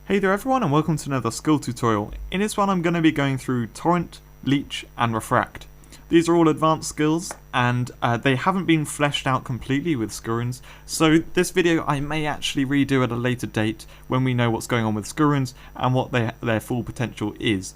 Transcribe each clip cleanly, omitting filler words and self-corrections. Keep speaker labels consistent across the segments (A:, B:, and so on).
A: Hey there everyone and welcome to another skill tutorial. In this one I'm going to be going through Torrent, Leech and Refract. These are all advanced skills and they haven't been fleshed out completely with Skuruns, so this video I may actually redo at a later date when we know what's going on with Skuruns and what their full potential is.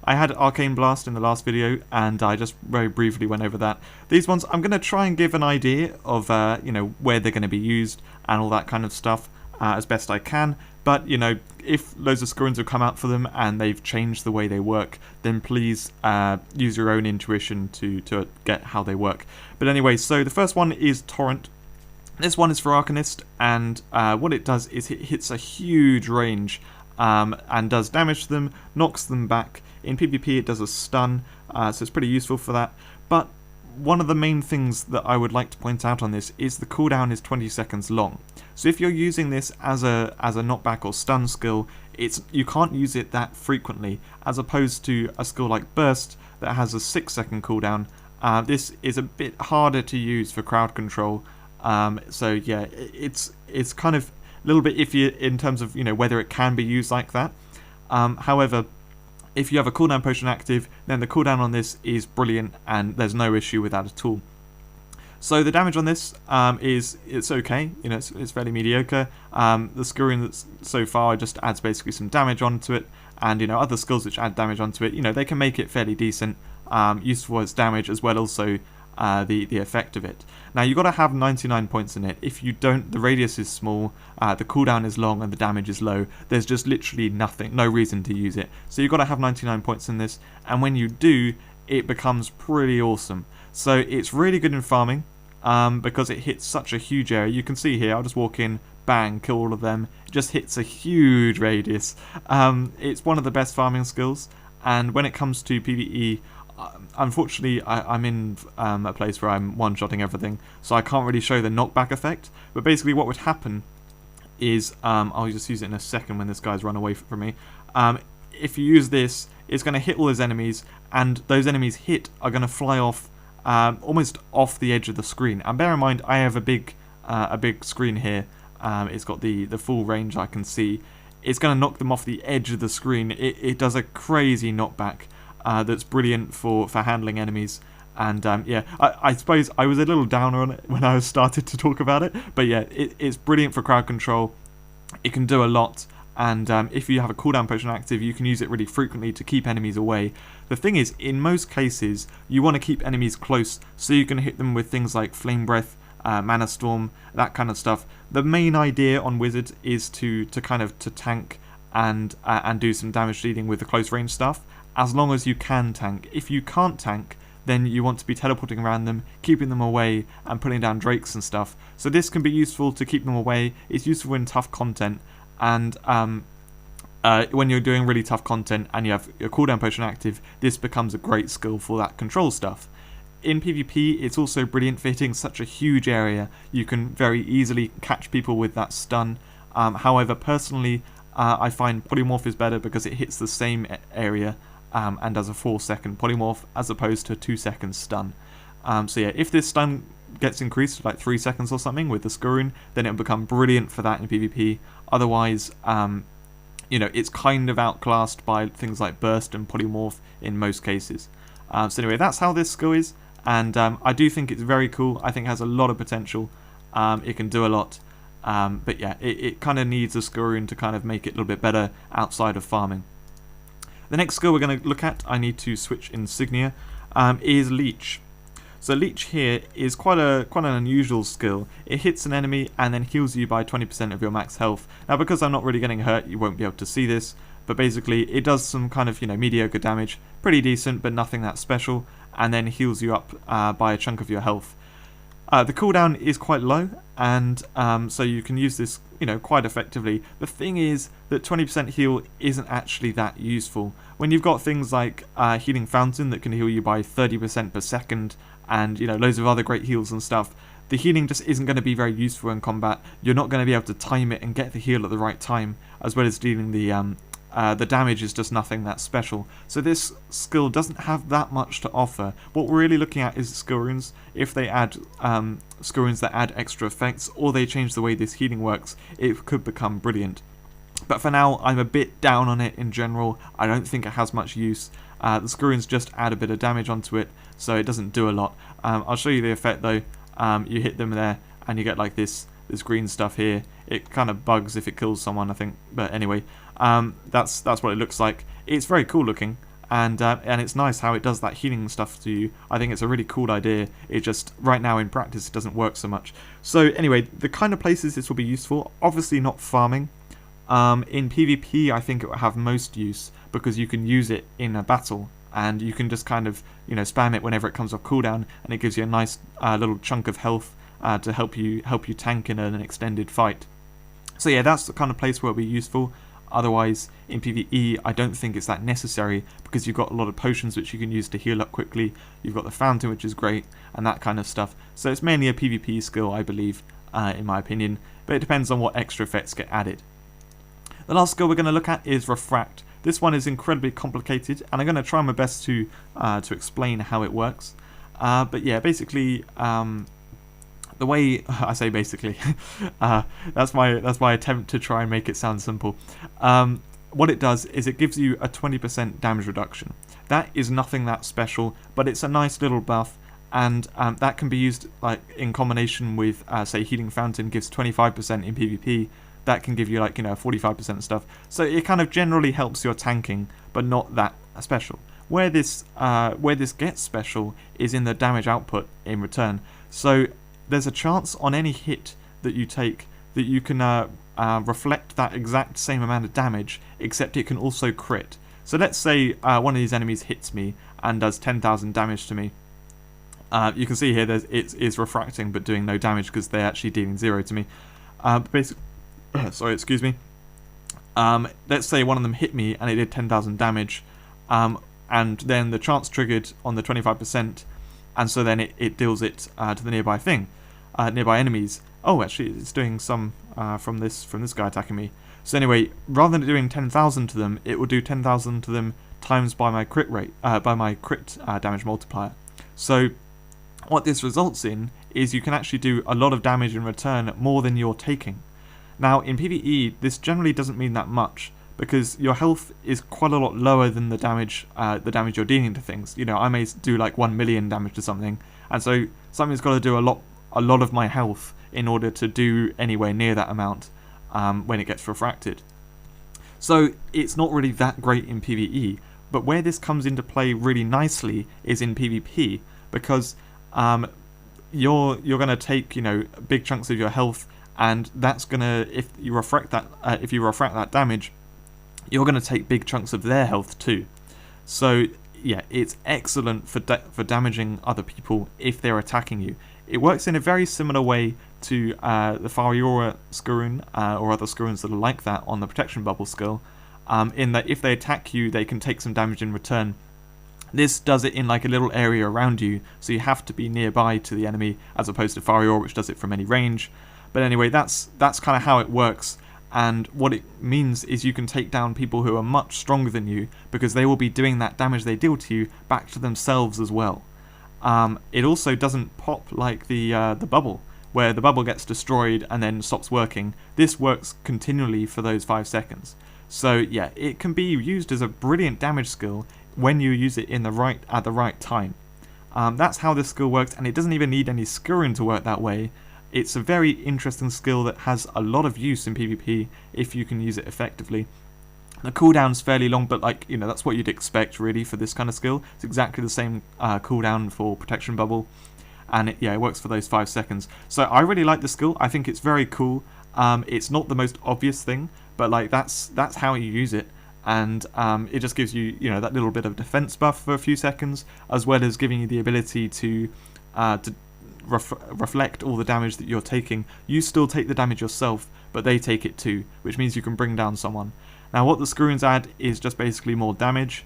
A: I had Arcane Blast in the last video and I just very briefly went over that. These ones I'm going to try and give an idea of where they're going to be used and all that kind of stuff as best I can. But, if loads of Skuruns have come out for them and they've changed the way they work, then please use your own intuition to get how they work. But anyway, so the first one is Torrent. This one is for Arcanist, and what it does is it hits a huge range and does damage to them, knocks them back. In PvP it does a stun, so it's pretty useful for that. But one of the main things that I would like to point out on this is the cooldown is 20 seconds long. So if you're using this as a knockback or stun skill, you can't use it that frequently, as opposed to a skill like Burst that has a 6-second cooldown. This is a bit harder to use for crowd control. So yeah, it's kind of a little bit iffy in terms of whether it can be used like that. However, if you have a cooldown potion active, then the cooldown on this is brilliant and there's no issue with that at all. So the damage on this it's okay, it's fairly mediocre. The Skurun that's so far just adds basically some damage onto it, and other skills which add damage onto it, they can make it fairly decent, useful as damage as well also the effect of it. Now you've got to have 99 points in it. If you don't, the radius is small, the cooldown is long and the damage is low. There's just literally no reason to use it. So you've got to have 99 points in this, and when you do, it becomes pretty awesome. So it's really good in farming because it hits such a huge area. You can see here, I'll just walk in, bang, kill all of them. It just hits a huge radius. It's one of the best farming skills, and when it comes to PvE, unfortunately I'm in a place where I'm one-shotting everything, so I can't really show the knockback effect. But basically what would happen is, I'll just use it in a second when this guy's run away from me. If you use this, it's going to hit all those enemies, and those enemies hit are going to fly off almost off the edge of the screen. And bear in mind, I have a big screen here. It's got the full range I can see. It's going to knock them off the edge of the screen. It does a crazy knockback. That's brilliant for handling enemies, and yeah, I suppose I was a little downer on it when I started to talk about it, but yeah, it's brilliant for crowd control. It can do a lot, and if you have a cooldown potion active, you can use it really frequently to keep enemies away. The thing is, in most cases, you want to keep enemies close so you can hit them with things like Flame Breath, Mana Storm, that kind of stuff. The main idea on Wizards is to tank and do some damage dealing with the close range stuff, as long as you can tank. If you can't tank, then you want to be teleporting around them, keeping them away, and putting down drakes and stuff. So this can be useful to keep them away. It's useful in tough content, and when you're doing really tough content and you have your cooldown potion active, this becomes a great skill for that control stuff. In PvP, it's also brilliant for hitting such a huge area. You can very easily catch people with that stun. However, personally, I find Polymorph is better because it hits the same area and does a 4-second polymorph as opposed to a 2-second stun. So yeah, if this stun gets increased to like 3 seconds or something with the Skurun, then it'll become brilliant for that in PvP. Otherwise, it's kind of outclassed by things like Burst and Polymorph in most cases. So anyway, that's how this skill is, and I do think it's very cool. I think it has a lot of potential. It can do a lot. But yeah, it kind of needs a Skurun to kind of make it a little bit better outside of farming. The next skill we're going to look at, I need to switch insignia, is Leech. So Leech here is quite an unusual skill. It hits an enemy and then heals you by 20% of your max health. Now because I'm not really getting hurt, you won't be able to see this, but basically it does some kind of mediocre damage, pretty decent but nothing that special, and then heals you up by a chunk of your health. The cooldown is quite low, and so you can use this quite effectively. The thing is that 20% heal isn't actually that useful. When you've got things like Healing Fountain that can heal you by 30% per second, and loads of other great heals and stuff, the healing just isn't going to be very useful in combat. You're not going to be able to time it and get the heal at the right time, as well as dealing the damage is just nothing that special. So this skill doesn't have that much to offer. What we're really looking at is Skuruns. If they add Skuruns that add extra effects, or they change the way this healing works, it could become brilliant. But for now, I'm a bit down on it in general. I don't think it has much use. The Scurryns just add a bit of damage onto it, so it doesn't do a lot. I'll show you the effect though. You hit them there, and you get like this green stuff here. It kind of bugs if it kills someone, I think. But anyway, that's what it looks like. It's very cool looking, and it's nice how it does that healing stuff to you. I think it's a really cool idea. It just, right now in practice, it doesn't work so much. So anyway, the kind of places this will be useful, obviously not farming. In PvP, I think it will have most use because you can use it in a battle, and you can just kind of, spam it whenever it comes off cooldown, and it gives you a nice little chunk of health to help you tank in an extended fight. So yeah, that's the kind of place where it'll be useful. Otherwise, in PvE, I don't think it's that necessary because you've got a lot of potions which you can use to heal up quickly. You've got the fountain, which is great, and that kind of stuff. So it's mainly a PvP skill, I believe, in my opinion. But it depends on what extra effects get added. The last skill we're going to look at is refract. This one is incredibly complicated, and I'm going to try my best to explain how it works. But yeah, basically, the way I say basically, that's my attempt to try and make it sound simple. What it does is it gives you a 20% damage reduction. That is nothing that special, but it's a nice little buff, and that can be used like in combination with, say, Healing Fountain gives 25% in PvP. That can give you 45% stuff. So it kind of generally helps your tanking, but not that special. Where this gets special is in the damage output in return. So there's a chance on any hit that you take that you can reflect that exact same amount of damage, except it can also crit. So let's say one of these enemies hits me and does 10,000 damage to me. You can see here it's refracting but doing no damage because they're actually dealing 0 to me. Basically, sorry, excuse me. Let's say one of them hit me and it did 10,000 damage, and then the chance triggered on the 25%, and so then it deals it to the nearby thing, nearby enemies. Oh, actually, it's doing some from this guy attacking me. So anyway, rather than doing 10,000 to them, it will do 10,000 to them times by my crit rate, by my crit damage multiplier. So what this results in is you can actually do a lot of damage in return, more than you're taking. Now, in PvE, this generally doesn't mean that much, because your health is quite a lot lower than the damage you're dealing to things. I may do like 1 million damage to something, and so something's got to do a lot of my health in order to do anywhere near that amount when it gets refracted. So it's not really that great in PvE, but where this comes into play really nicely is in PvP, because you're going to take big chunks of your health, and that's gonna, if you refract that damage, you're gonna take big chunks of their health too. So yeah, it's excellent for damaging other people if they're attacking you. It works in a very similar way to the Fariora Scurryn or other Scurryns that are like that on the protection bubble skill, in that if they attack you, they can take some damage in return. This does it in like a little area around you, so you have to be nearby to the enemy, as opposed to Fariora, which does it from any range. But anyway, that's kind of how it works, and what it means is you can take down people who are much stronger than you, because they will be doing that damage they deal to you back to themselves as well. It also doesn't pop like the bubble, where the bubble gets destroyed and then stops working. This works continually for those 5 seconds. So yeah, it can be used as a brilliant damage skill when you use it at the right time. That's how this skill works, and it doesn't even need any Scurryn to work that way. It's a very interesting skill that has a lot of use in PvP if you can use it effectively. The cooldown's fairly long, but that's what you'd expect really for this kind of skill. It's exactly the same cooldown for Protection Bubble, and it works for those 5 seconds. So I really like the skill. I think it's very cool. It's not the most obvious thing, but that's how you use it, and it just gives you that little bit of defense buff for a few seconds, as well as giving you the ability to reflect all the damage that you're taking. You still take the damage yourself, but they take it too, which means you can bring down someone. Now what the Scurryns add is just basically more damage.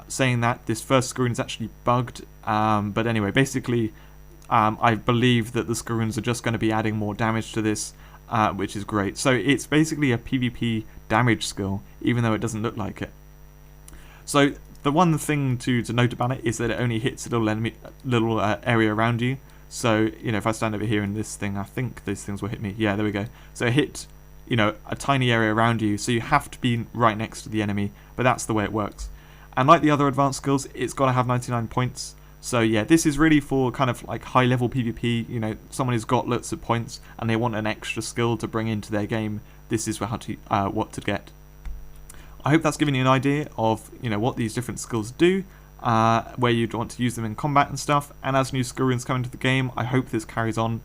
A: Saying that, this first Scurryn is actually bugged, but anyway, basically I believe that the Scurryns are just going to be adding more damage to this, which is great. So it's basically a PvP damage skill, even though it doesn't look like it. So the one thing to note about it is that it only hits a little area around you. So if I stand over here in this thing, I think these things will hit me. Yeah, there we go. So it hit a tiny area around you, so you have to be right next to the enemy, but that's the way it works. And like the other advanced skills, it's got to have 99 points. So yeah, this is really for kind of like high level PvP, someone who's got lots of points and they want an extra skill to bring into their game. This is what to get. I hope that's given you an idea of what these different skills do, where you'd want to use them in combat and stuff. And as new skill runes come into the game, I hope this carries on,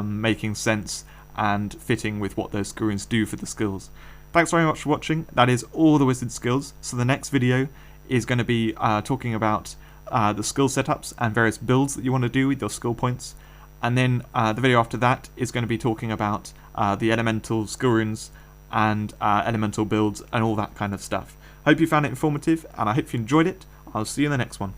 A: making sense and fitting with what those skill runes do for the skills. Thanks very much for watching. That is all the wizard skills. So the next video is going to be talking about the skill setups and various builds that you want to do with your skill points. And then the video after that is going to be talking about the elemental skill runes and elemental builds and all that kind of stuff. Hope you found it informative, and I hope you enjoyed it. I'll see you in the next one.